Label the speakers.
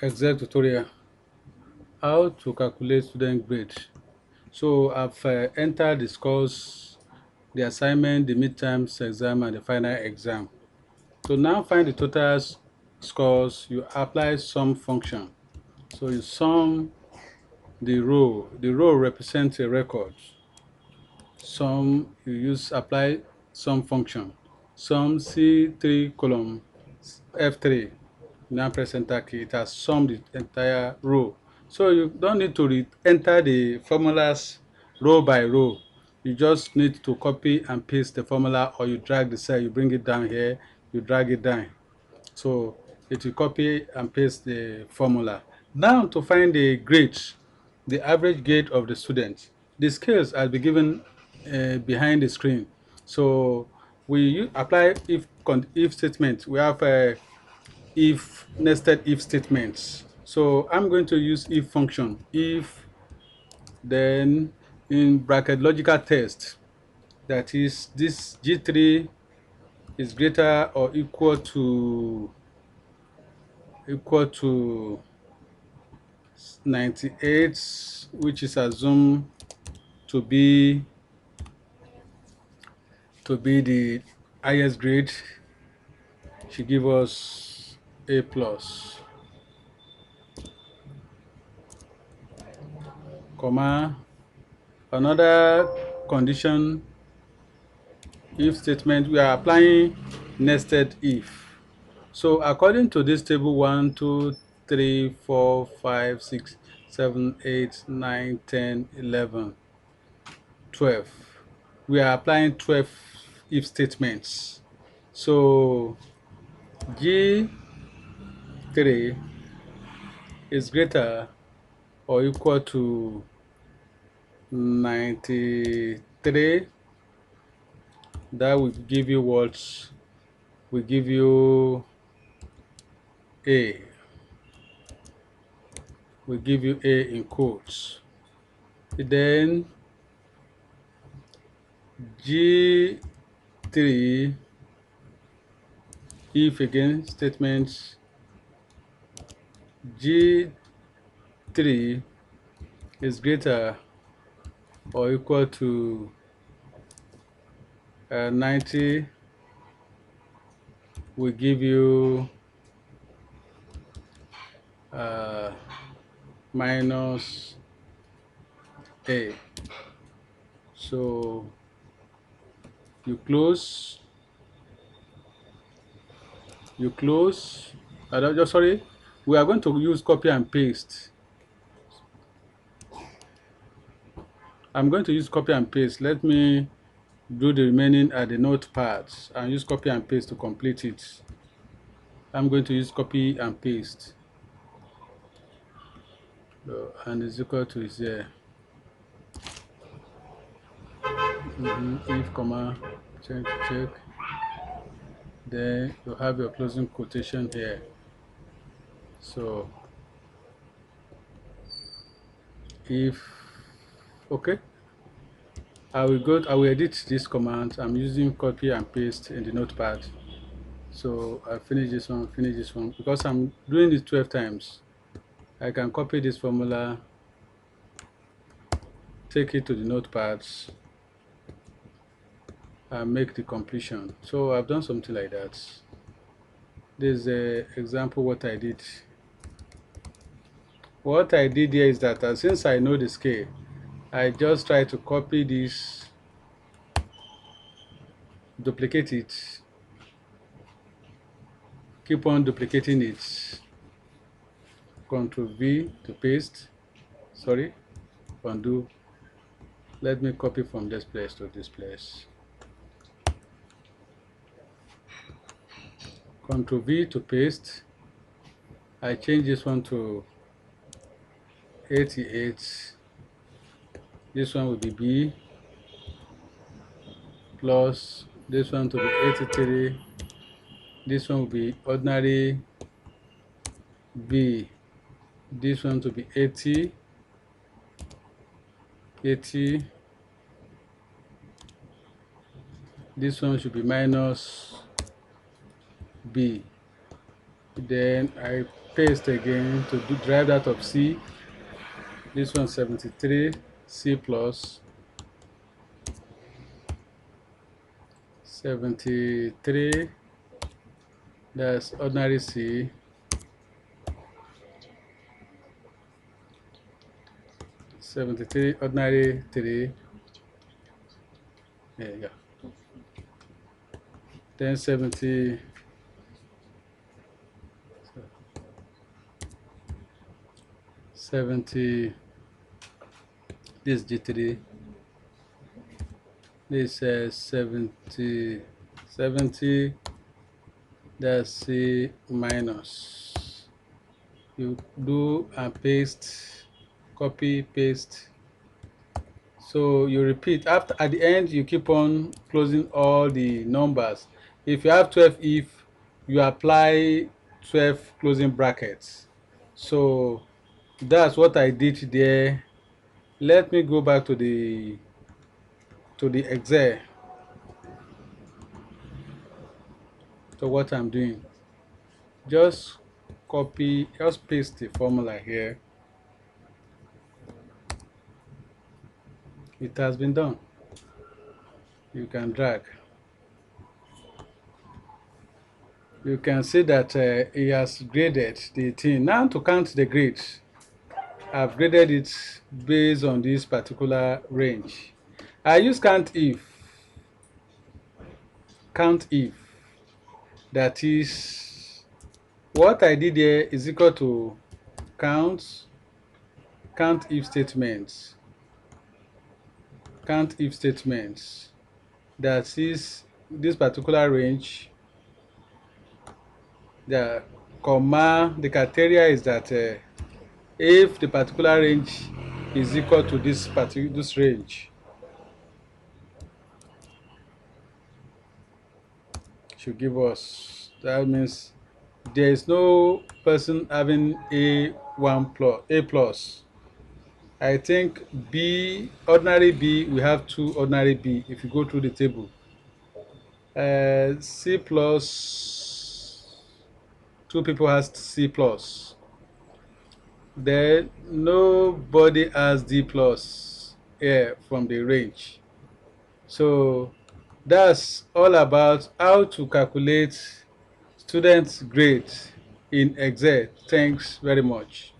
Speaker 1: Exact tutorial how to calculate student grade. So I've entered the scores, the assignment, the midterms exam, and the final exam. To now find the total scores, you apply sum function. So you sum the row. The row represents a record. Sum, you use apply sum function. Sum C3 column F3. Now press enter key. It has summed the entire row. So you don't need to enter the formulas row by row. You just need to copy and paste the formula, or you drag the cell, you bring it down here, you drag it down. So it will copy and paste the formula. Now to find the grades, the average grade of the student. The scales will be given behind the screen. So we apply if statement. We have if nested if statements. So I'm going to use if function. If, then in bracket logical test, that is this G3 is greater or equal to 98, which is assumed to be the highest grade. She give us A plus, comma, another condition if statement. We are applying nested if. So according to this table, 1 2 3 4 5 6 7 8 9 10 11 12, we are applying 12 if statements. So G3 is greater or equal to 93. That will give you what? Will give you A. Will give you A in quotes. Then G3 if again statements. G3 is greater or equal to 90, will give you minus A. So you close. I don't just sorry. We are going to use copy and paste. I'm going to use copy and paste. Let me do the remaining at the notepad and use copy and paste to complete it. I'm going to use copy and paste. So, and is equal to is here. If comma check. Then you have your closing quotation here. So if okay, I will edit this command. I'm using copy and paste in the notepad. So I finish this one because I'm doing it 12 times. I can copy this formula, take it to the notepads, and make the completion. So I've done something like that. This is an example what I did. What I did here is that since I know the scale, I just try to copy this, duplicate it, keep on duplicating it. Ctrl V to paste. Sorry, undo. Let me copy from this place to this place. Ctrl V to paste. I change this one to 88. This one will be B plus this one to be 83. This one will be ordinary B. This one to be 80. This one should be minus B. Then I paste again to derive that of C. This one 73 C plus 73, that's ordinary C, 73 ordinary 3, yeah. Then 70 70, this G3, this 70 70, that's C minus. You do and paste, copy, paste. So you repeat after, at the end you keep on closing all the numbers. If you have 12 if, you apply 12 closing brackets. So that's what I did there. Let me go back to the Excel, to what I'm doing. Just copy, just paste the formula here. It has been done. You can drag. You can see that he has graded the thing. Now to count the grades, I've graded it based on this particular range. I use count if. Count if. That is, what I did here is equal to count if statements. Count if statements. That is this particular range. The comma, the criteria is that if the particular range is equal to this range, should give us, that means there is no person having A1 plus, A plus. I think B, ordinary B, we have 2 ordinary B if you go through the table. C plus, 2 people has C plus. Then nobody has D plus here from the range. So that's all about how to calculate students' grade in Excel. Thanks very much.